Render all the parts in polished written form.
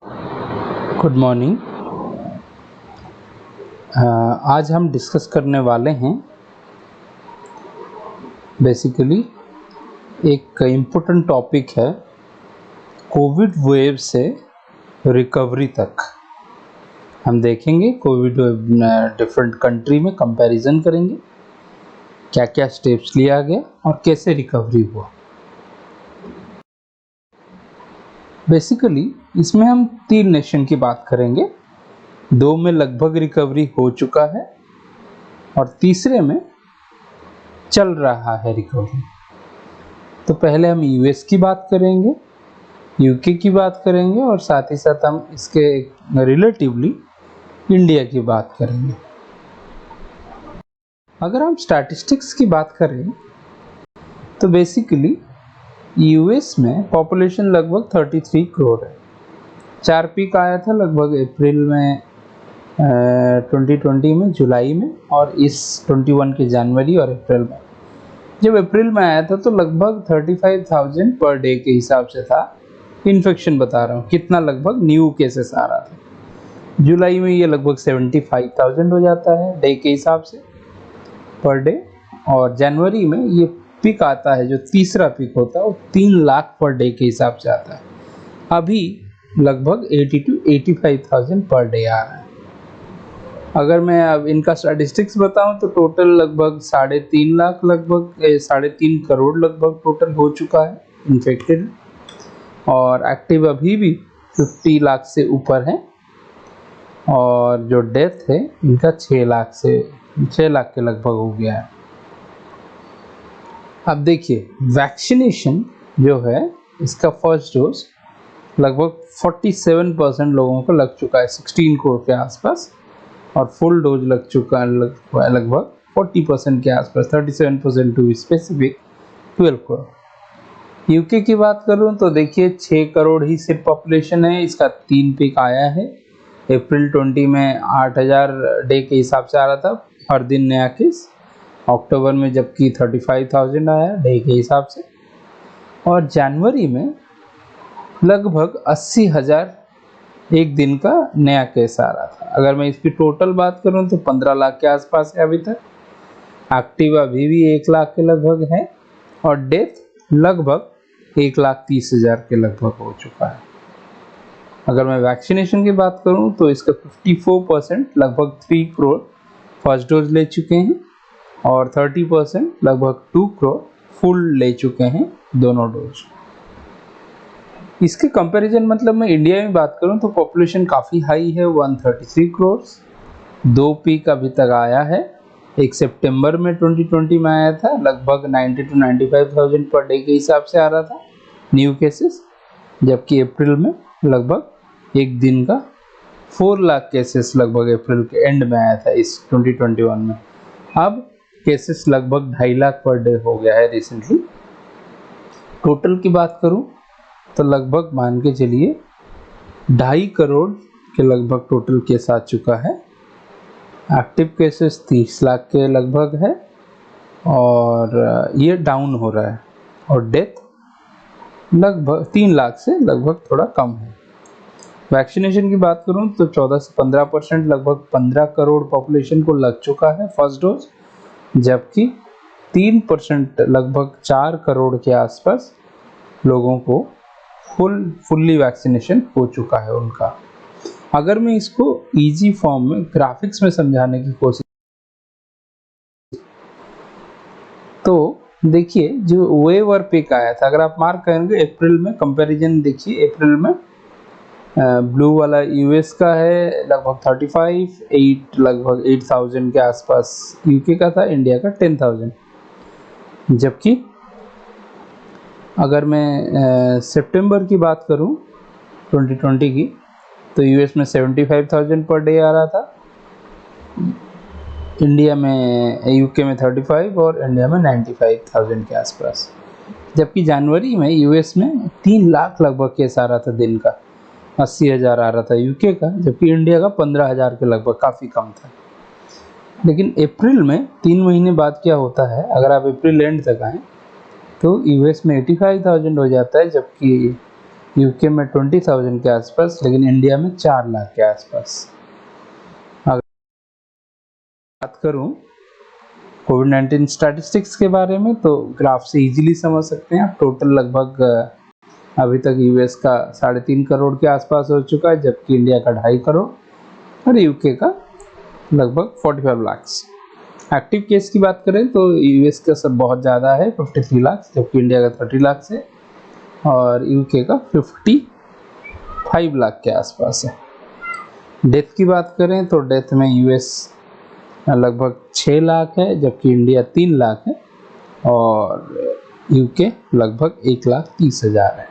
Good morning. आज हम discuss करने वाले हैं बेसिकली एक इम्पोर्टेंट टॉपिक है कोविड वेव से रिकवरी तक। हम देखेंगे कोविड वेव डिफरेंट कंट्री में कंपैरिजन करेंगे, क्या क्या स्टेप्स लिया गया और कैसे रिकवरी हुआ। बेसिकली इसमें हम 3 नेशन की बात करेंगे, 2 में लगभग रिकवरी हो चुका है और तीसरे में चल रहा है रिकवरी। तो पहले हम यूएस की बात करेंगे, यूके की बात करेंगे और साथ ही साथ हम इसके रिलेटिवली इंडिया की बात करेंगे। अगर हम स्टैटिस्टिक्स की बात करें तो बेसिकली यूएस में पॉपुलेशन लगभग 33 करोड़ है। 4 पीक आया था लगभग अप्रैल में 2020 में, जुलाई में, और इस 21 के जनवरी और अप्रैल में। जब अप्रैल में आया था तो लगभग 35,000 पर डे के हिसाब से था। इन्फेक्शन बता रहा हूँ कितना लगभग न्यू केसेस आ रहा था। जुलाई में ये लगभग 75,000 हो जाता है डे के हिसाब से पर डे, और जनवरी में ये पिक आता है जो तीसरा पिक होता है वो 3 लाख पर डे के हिसाब से आता है। अभी लगभग 80 to 85,000 पर डे आ रहा है। अगर मैं अब इनका स्टैटिस्टिक्स बताऊं तो टोटल लगभग 3.5 लाख, लगभग 3.5 करोड़ लगभग टोटल हो चुका है इन्फेक्टेड, और एक्टिव अभी भी 50 लाख से ऊपर है, और जो डेथ है इनका 6 लाख के लगभग हो गया है। अब देखिए वैक्सीनेशन जो है इसका फर्स्ट डोज लगभग 47% लोगों को लग चुका है, 16 करोड़ के आसपास, और फुल डोज लग चुका है लगभग 40% के आसपास, 37% टू स्पेसिफिक 12 करोड़। यूके की बात करूं तो देखिए 6 करोड़ ही सिर्फ पॉपुलेशन है, इसका 3 पीक आया है। अप्रैल 20 में 8,000 डे के हिसाब से आ रहा था हर दिन नया केस, अक्टूबर में जबकि 35,000 आया डे के हिसाब से, और जनवरी में लगभग 80,000 एक दिन का नया केस आ रहा था। अगर मैं इसकी टोटल बात करूं तो 15 लाख के आसपास है अभी तक। एक्टिव अभी भी 1 लाख के लगभग है, और डेथ लगभग 1,30,000 के लगभग हो चुका है। अगर मैं वैक्सीनेशन की बात करूं तो इसका 54% लगभग 3 करोड़ फर्स्ट डोज ले चुके हैं, और 30% लगभग 2 करोड़ फुल ले चुके हैं दोनों डोज। इसके कंपैरिजन मतलब मैं इंडिया में बात करूं तो पॉपुलेशन काफ़ी हाई है, 133 करोड़। 2 पीक अभी तक आया है, एक सितंबर में 2020 में आया था, लगभग 90 to 95,000 पर डे के हिसाब से आ रहा था न्यू केसेस, जबकि अप्रैल में लगभग एक दिन का 4 लाख केसेस लगभग अप्रैल के एंड में आया था इस 2021 में। अब केसेस लगभग 2.5 लाख पर डे हो गया है रिसेंटली। टोटल की बात करूं तो लगभग मान के चलिए 2.5 करोड़ के लगभग टोटल केस आ चुका है। एक्टिव केसेस 30 लाख के लगभग है, और ये डाउन हो रहा है, और डेथ लगभग 3 लाख से लगभग थोड़ा कम है। वैक्सीनेशन की बात करूं तो 14 से 15% लगभग 15 करोड़ पॉपुलेशन को लग चुका है फर्स्ट डोज, जबकि 3% लगभग 4 करोड़ के आसपास लोगों को फुल्ली वैक्सीनेशन हो चुका है उनका। अगर मैं इसको इजी फॉर्म में ग्राफिक्स में समझाने की कोशिश, तो देखिए जो वेव और पिक आया था, अगर आप मार्क करेंगे अप्रैल में कंपैरिजन देखिए, अप्रैल में ब्लू वाला यूएस का है लगभग 35, 8 लगभग 8,000 के आसपास यूके का था, इंडिया का 10,000। जबकि अगर मैं सितंबर की बात करूं 2020 की तो यूएस में 75,000 पर डे आ रहा था, इंडिया में यूके में 35 और इंडिया में 95,000 के आसपास। जबकि जनवरी में यूएस में 3 लाख लगभग केस आ रहा था दिन का, 80,000 आ रहा था यूके का, जबकि इंडिया का 15,000 के लगभग, काफ़ी कम था। लेकिन अप्रैल में 3 महीने बाद क्या होता है, अगर आप अप्रैल एंड तक आएँ तो यूएस में 85,000 हो जाता है, जबकि यूके में 20,000 के आसपास, लेकिन इंडिया में 4 लाख के आसपास। अगर बात करूं कोविड-19 स्टैटिस्टिक्स के बारे में तो ग्राफ से इजीली समझ सकते हैं आप। टोटल लगभग अभी तक यूएस का 3.5 करोड़ के आसपास हो चुका है, जबकि इंडिया का 2.5 करोड़ और यूके का लगभग 45 लाख। एक्टिव केस की बात करें तो यूएस का सब बहुत ज़्यादा है 53 लाख, जबकि इंडिया का 30 लाख है और यूके का 55 लाख के आसपास है। डेथ की बात करें तो डेथ में यूएस लगभग 6 लाख है, जबकि इंडिया 3 लाख है और यूके लगभग 1,30,000 है।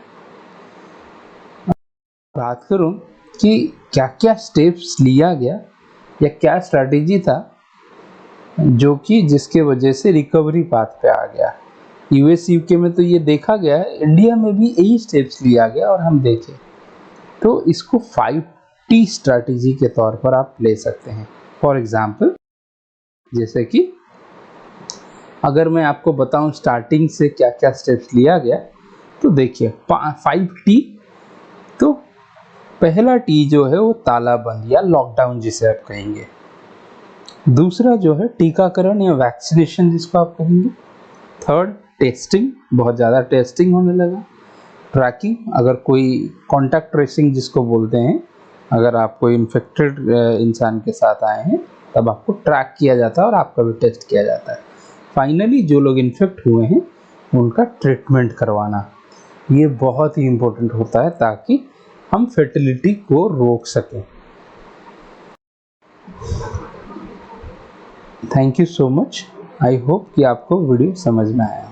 बात करूं कि क्या क्या स्टेप्स लिया गया या क्या स्ट्रैटेजी था जो कि जिसके वजह से रिकवरी पाथ पे आ गया। यूएस यूके में तो ये देखा गया है, इंडिया में भी यही स्टेप्स लिया गया और हम देखें तो इसको 5T स्ट्रैटेजी के तौर पर आप ले सकते हैं। फॉर एग्जाम्पल, जैसे कि अगर मैं आपको बताऊं स्टार्टिंग से क्या क्या स्टेप्स लिया गया, तो देखिए 5T। तो पहला टी जो है वो तालाबंद या लॉकडाउन जिसे आप कहेंगे। दूसरा जो है टीकाकरण या वैक्सीनेशन जिसको आप कहेंगे। थर्ड, टेस्टिंग, बहुत ज़्यादा टेस्टिंग होने लगा। ट्रैकिंग, अगर कोई कॉन्टैक्ट ट्रेसिंग जिसको बोलते हैं, अगर आप कोई इन्फेक्टेड इंसान के साथ आए हैं तब आपको ट्रैक किया जाता है और आपका भी टेस्ट किया जाता है। फाइनली जो लोग इन्फेक्ट हुए हैं उनका ट्रीटमेंट करवाना, ये बहुत ही इम्पोर्टेंट होता है ताकि हम फर्टिलिटी को रोक सकें। Thank you so much. I hope कि आपको वीडियो समझ में आया।